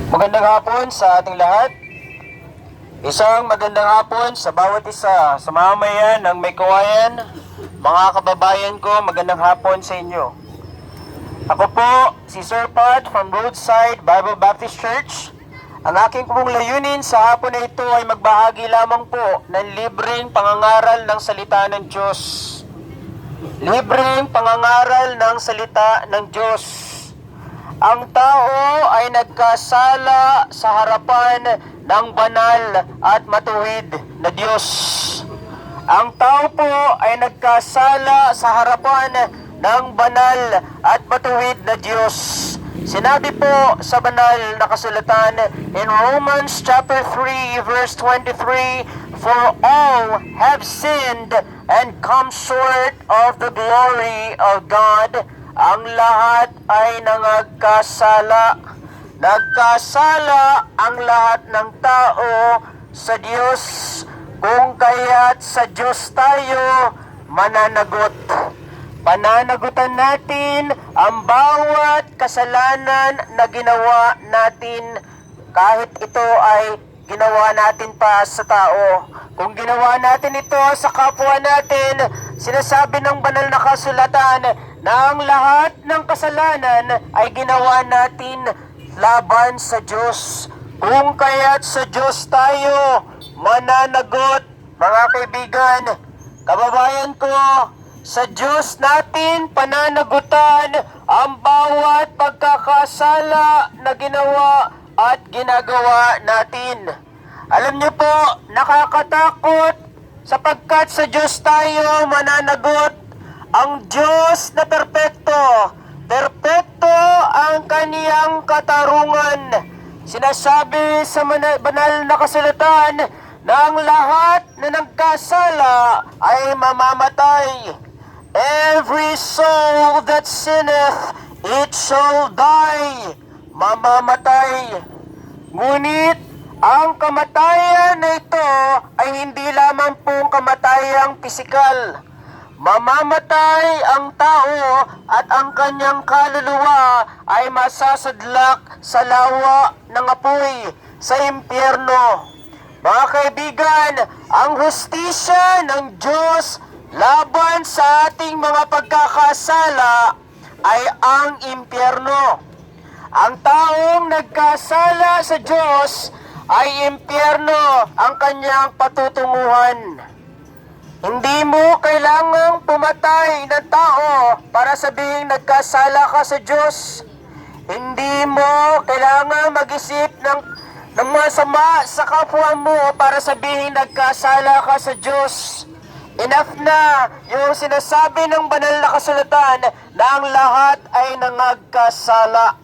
Magandang hapon sa ating lahat. Isang magandang hapon sa bawat isa, sa mamamayan ng may kawayan. Mga kababayan ko, magandang hapon sa inyo. Ako po, si Sir Pat from Roadside Bible Baptist Church. Ang aking pong layunin sa hapon na ito ay magbahagi lamang po ng libreng pangangaral ng salita ng Diyos. Libreng pangangaral ng salita ng Diyos. Ang tao ay nagkasala sa harapan ng banal at matuwid na Diyos. Ang tao po ay nagkasala sa harapan ng banal at matuwid na Diyos. Sinabi po sa banal na kasulatan in Romans chapter 3 verse 23, "For all have sinned and come short of the glory of God." Ang lahat ay nagkasala. Nagkasala ang lahat ng tao sa Diyos, kung kaya't sa Diyos tayo mananagot. Pananagutan natin ang bawat kasalanan na ginawa natin, kahit ito ay ginawa natin pa sa tao. Kung ginawa natin ito sa kapwa natin, sinasabi ng banal na kasulatan na ang lahat ng kasalanan ay ginawa natin laban sa Diyos. Kung kaya't sa Diyos tayo mananagot. Mga kaibigan, kababayan ko, sa Diyos natin pananagutan ang bawat pagkakasala na ginawa at ginagawa natin. Alam niyo po, nakakatakot sapagkat sa Diyos tayo mananagot. Ang Diyos na perpekto, perpekto ang kaniyang katarungan. Sinasabi sa banal na kasulatan na ang lahat na nagkasala ay mamamatay. Every soul that sinneth, it shall die. Mamamatay. Ngunit ang kamatayan na ito ay hindi lamang pong kamatayang pisikal. Mamamatay ang tao at ang kanyang kaluluwa ay masasadlak sa lawa ng apoy sa impyerno. Mga kaibigan, ang hustisya ng Diyos laban sa ating mga pagkakasala ay ang impyerno. Ang taong nagkasala sa Diyos ay impyerno ang kanyang patutunguhan. Hindi mo kailangang pumatay ng tao para sabihing nagkasala ka sa Diyos. Hindi mo kailangang mag-isip ng masama sa kapwa mo para sabihing nagkasala ka sa Diyos. Enough na yung sinasabi ng banal na kasulatan na ang lahat ay nangagkasala.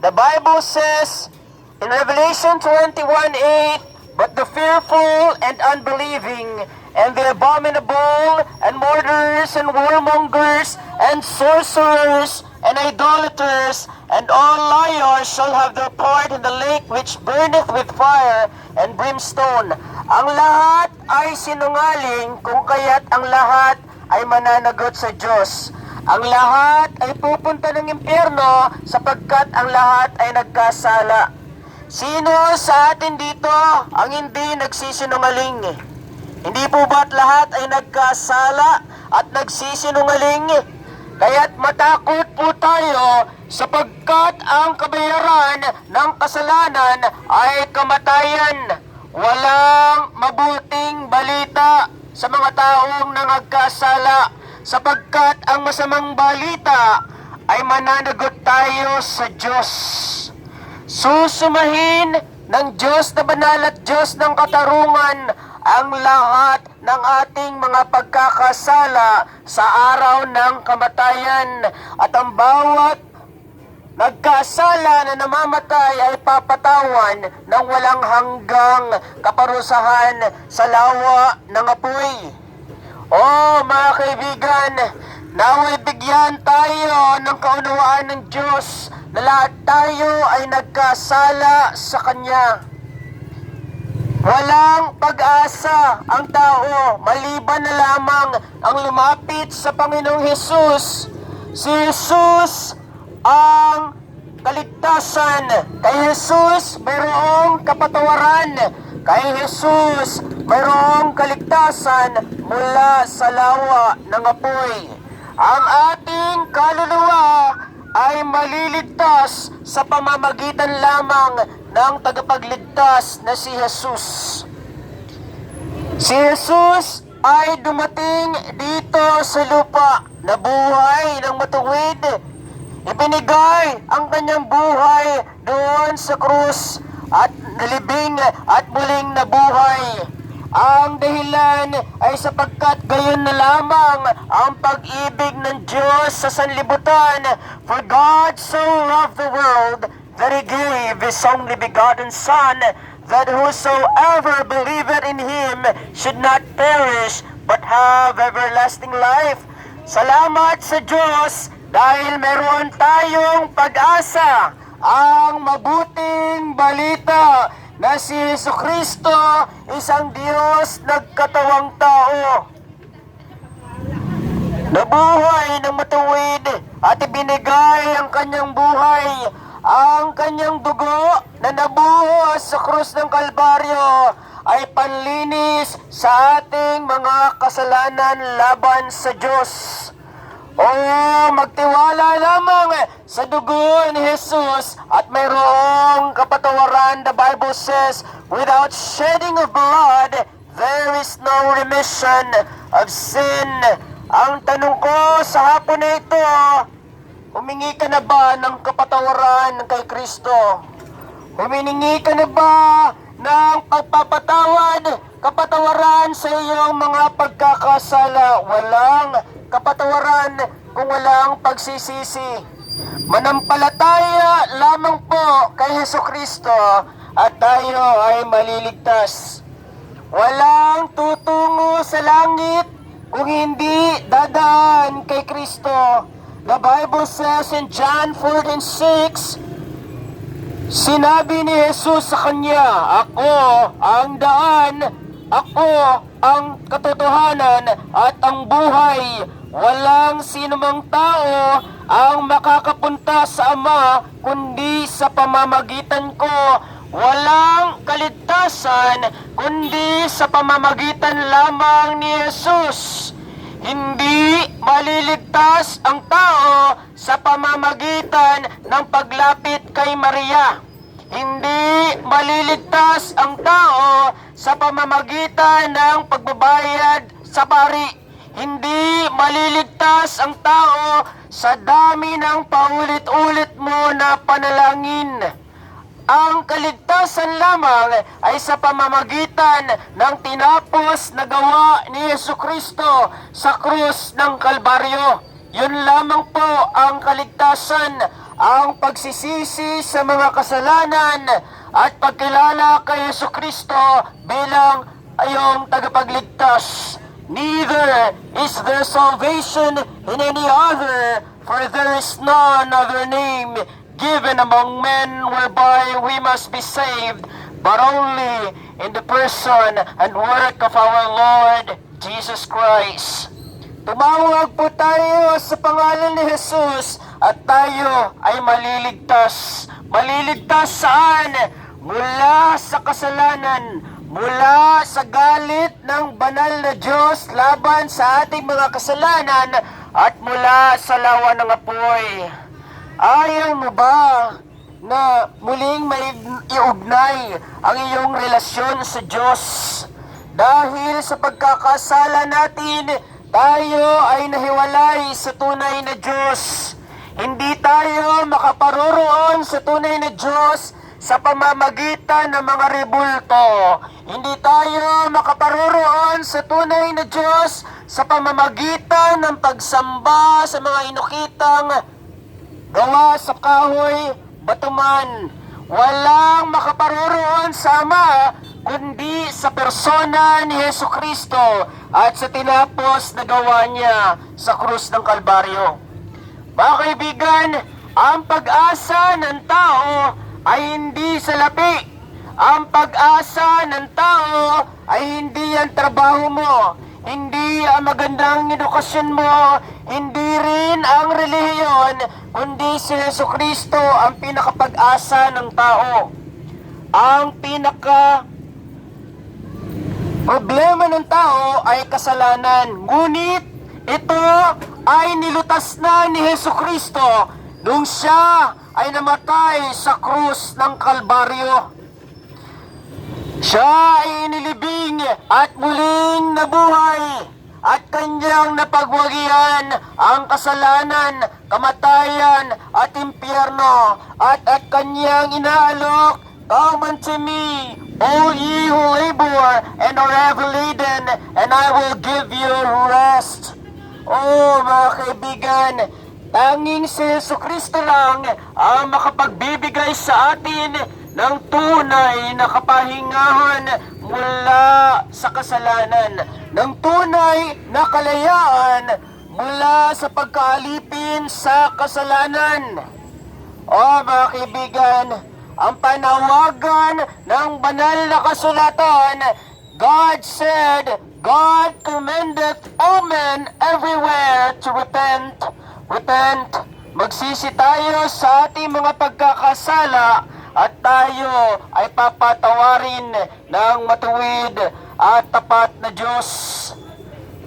The Bible says in Revelation 21:8, "But the fearful and unbelieving, and the abominable, and murderers, and warmongers, and sorcerers, and idolaters, and all liars shall have their part in the lake which burneth with fire and brimstone." Ang lahat ay sinungaling, kung kaya't ang lahat ay mananagot sa Diyos. Ang lahat ay pupunta ng impyerno sapagkat ang lahat ay nagkasala. Sino sa atin dito ang hindi nagsisinungaling? Hindi po ba't lahat ay nagkasala at nagsisinungaling? Kaya't matakot po tayo sapagkat ang kabayaran ng kasalanan ay kamatayan. Walang mabuting balita sa mga taong nangagkasala sapagkat ang masamang balita ay mananagot tayo sa Diyos. Susumahin ng Diyos na banal at Diyos ng katarungan ang lahat ng ating mga pagkakasala sa araw ng kamatayan, at ang bawat nagkasala na namamatay ay papatawan ng walang hanggang kaparusahan sa lawa ng apoy. Mga kaibigan, naway bigyan tayo ng kaunawaan ng Diyos na lahat tayo ay nagkasala sa Kanya. Walang pag-asa ang tao maliban na lamang ang lumapit sa Panginoong Hesus. Si Jesus ang kaligtasan kaligtasan. Kay Jesus, mayroong kapatawaran. Kay Jesus, mayroong kaligtasan mula sa lawa ng apoy. Ang ating kaluluwa ay maliligtas sa pamamagitan lamang ng tagapagligtas na si Jesus. Si Jesus ay dumating dito sa lupa na buhay ng matuwid. Ibinigay ang kanyang buhay doon sa krus at nalibing at muling nabuhay. Ang dahilan ay sapagkat gayon na lamang ang pag-ibig ng Diyos sa sanlibutan. For God so loved the world that He gave His only begotten Son, that whosoever believeth in Him should not perish, but have everlasting life. Salamat sa Diyos dahil meron tayong pag-asa, ang mabuting balita na si Jesucristo, isang Diyos nagkatawang tao. Nabuhay ng matuwid at ibinigay ang kanyang buhay, ang kanyang dugo na nabuhos sa krus ng Kalbaryo ay panlinis sa ating mga kasalanan laban sa Diyos. O magtiwala lamang sa dugo ni Jesus at mayroong kapatawaran. The Bible says, without shedding of blood, there is no remission of sin. Ang tanong ko sa hapon na ito, humingi ka na ba ng kapatawaran kay Kristo? Huminingi ka na ba ng pagpapatawad, kapatawaran sa iyong mga pagkakasala? Walang kapatawaran kung walang pagsisisi. Manampalataya lamang po kay Jesucristo at tayo ay maliligtas. Walang tutungo sa langit kung hindi dadaan kay Kristo. The Bible says in John 14:6, sinabi ni Jesus sa kanya, ako ang daan, ako ang katotohanan at ang buhay. Walang sinumang tao ang makakapunta sa Ama kundi sa pamamagitan ko. Walang kaligtasan kundi sa pamamagitan lamang ni Jesus. Hindi maliligtas ang tao sa pamamagitan ng paglapit kay Maria. Hindi maliligtas ang tao sa pamamagitan ng pagbabayad sa pari. Hindi maliligtas ang tao sa dami ng paulit-ulit mo na panalangin. Ang kaligtasan lamang ay sa pamamagitan ng tinapos na gawa ni Jesucristo sa krus ng Kalbaryo. Yun lamang po ang kaligtasan, ang pagsisisi sa mga kasalanan at pagkilala kay Jesucristo bilang ayong tagapagligtas. Neither is there salvation in any other, for there is none other name given among men whereby we must be saved, but only in the person and work of our Lord Jesus Christ. Tumawag po tayo sa pangalan ni Jesus at tayo ay maliligtas. Maliligtas saan? Mula sa kasalanan, mula sa galit ng banal na Diyos laban sa ating mga kasalanan at mula sa lawa ng apoy. Ayaw mo ba na muling maiugnay ang iyong relasyon sa Diyos? Dahil sa pagkakasala natin, tayo ay nahiwalay sa tunay na Diyos. Hindi tayo makaparoroon sa tunay na Diyos sa pamamagitan ng mga rebulto. Hindi tayo makaparoroon sa tunay na Diyos sa pamamagitan ng pagsamba sa mga inukitang gawa sa kahoy, batuman. Walang makaparoroon sa Ama kundi sa persona ni Jesucristo at sa tinapos na gawa niya sa krus ng Kalbaryo. Mga kaibigan, ang pag-asa ng tao ay hindi sa lapi. Ang pag-asa ng tao ay hindi ang trabaho mo, hindi ang magandang edukasyon mo, hindi rin ang relihiyon, kundi si Jesucristo ang pinakapag-asa ng tao. Ang pinaka problema ng tao ay kasalanan. Ngunit ito ay nilutas na ni Jesucristo nung siya ay namatay sa krus ng Kalbaryo. Siya ay inilibing at muling nabuhay at kanyang napagwagian ang kasalanan, kamatayan at impyerno at kanyang inaalok, "Come unto me, all ye who labor and are heavy laden, and I will give you rest." Oh mga kaibigan, tanging si Jesucristo lang ang makapagbibigay sa atin ng tunay na kapahingahan mula sa kasalanan, ng tunay na kalayaan mula sa pagkaalipin sa kasalanan. O mga kaibigan, ang panawagan ng banal na kasulatan, God said, God commendeth all men everywhere to repent. Repent. Magsisi tayo sa ating mga pagkakasala at tayo ay papatawarin ng matuwid at tapat na Diyos.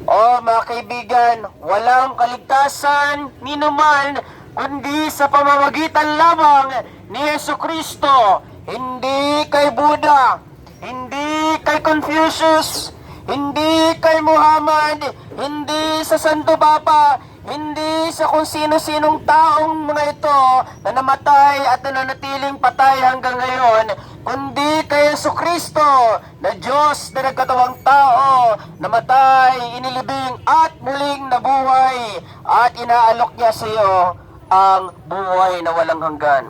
O mga kaibigan, walang kaligtasan ni naman kundi sa pamamagitan lamang ni Jesucristo. Hindi kay Buddha, hindi kay Confucius, hindi kay Muhammad, hindi sa Santo Papa, hindi sa kung sino-sinong taong mga ito na namatay at nananatiling patay hanggang ngayon, kundi kay Jesucristo na Diyos na nagkatawang tao, namatay, inilibing at muling nabuhay at inaalok niya sa iyo ang buhay na walang hanggan.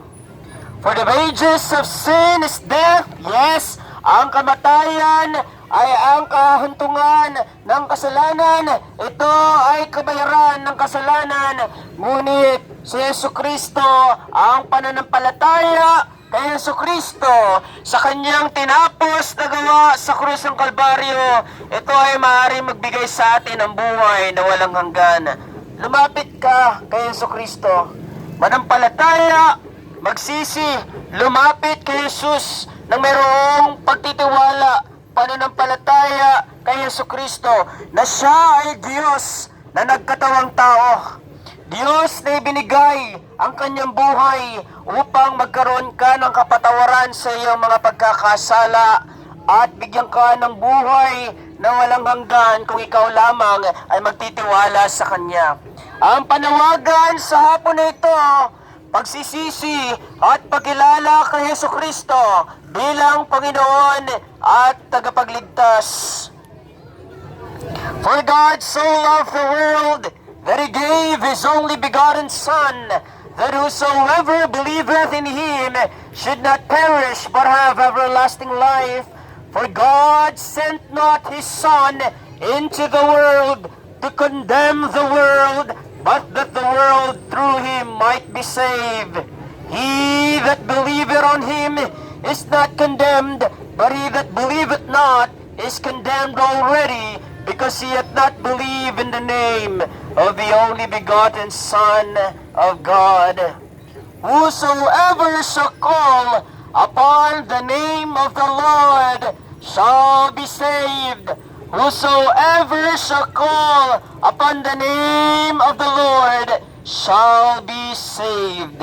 For the wages of sin is death. Yes, ang kamatayan ay ang kahuntungan ng kasalanan. Ito ay kabayaran ng kasalanan. Ngunit si Jesucristo, ang pananampalataya kay Jesucristo sa kanyang tinapos na gawa sa krus ng Kalbaryo, ito ay maaaring magbigay sa atin ng buhay na walang hanggan. Lumapit ka kay Jesucristo. Manampalataya, magsisi, lumapit kay Jesus nang mayroong pagtitiwala, pananampalataya kay Jesucristo na siya ay Diyos na nagkatawang tao. Diyos na ibinigay ang kanyang buhay upang magkaroon ka ng kapatawaran sa iyong mga pagkakasala at bigyan ka ng buhay na walang hanggan kung ikaw lamang ay magtitiwala sa Kanya. Ang panawagan sa hapon na ito, pagsisisi at pagkilala kay Jesucristo bilang Panginoon at tagapagligtas. For God so loved the world that He gave His only begotten Son, that whosoever believeth in Him should not perish but have everlasting life. For God sent not His Son into the world to condemn the world, but that the world through Him might be saved. He that believeth on Him is not condemned, but he that believeth not is condemned already, because he hath not believed in the name of the only begotten Son of God. Whosoever shall call upon the name of the Lord shall be saved. Whosoever shall call upon the name of the Lord shall be saved.